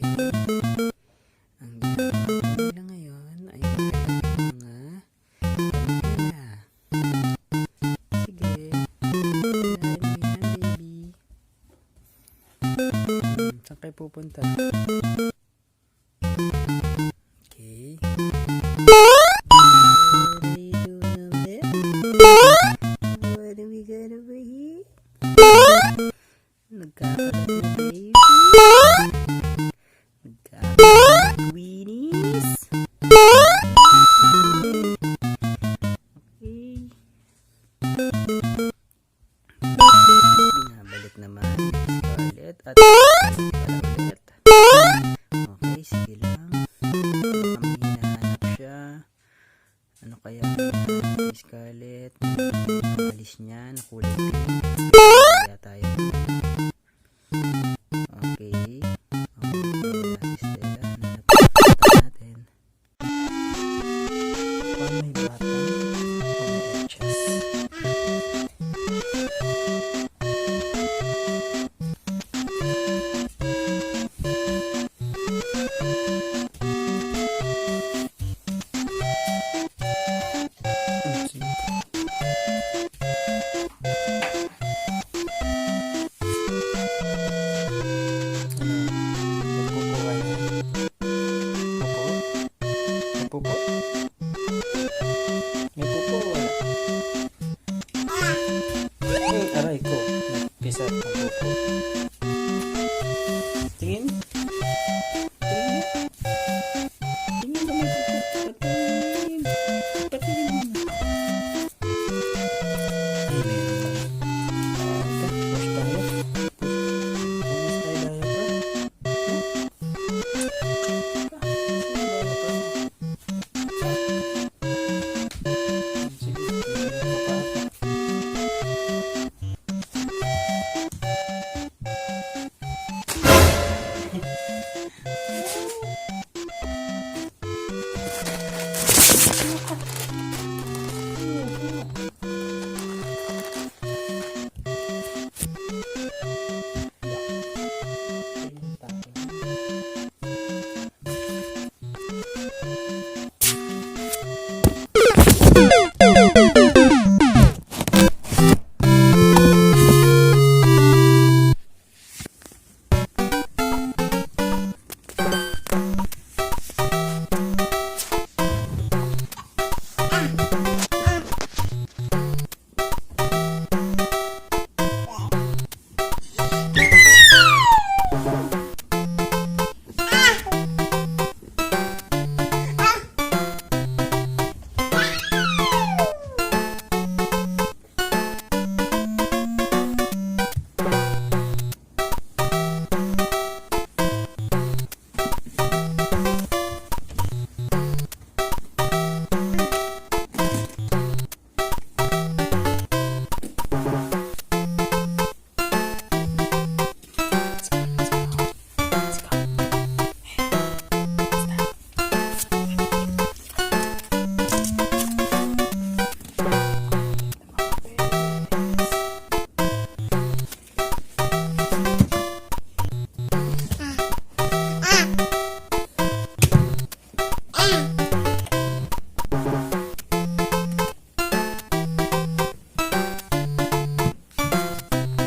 Ang ginagawa nila ngayon ay mga pila. Sige. Ano yan, baby? Saan kayo pupunta? Okay. What are you doing over there? What do we got over here? Nagkakaroon na baby. Nagkakaroon na Queenies. Okay. Binabalik naman Scarlett at ulit. Okay, sige lang. Kami hinahanap siya. Ano kaya hinahanap ni Scarlett? Ang alis niya na kulay pink. Kaya tayo. Okay. Wala si Stella. Hanap natin. Oh, may bata. Oh, may chess. Pupo? May pupo wala? Aray ko. Nagpisa ang pupo. Tingin? Tingin? Tingin ba may pupo? Patingin. Patingin mo na. Ay, meron ba? Push tayo. Push tayo pa.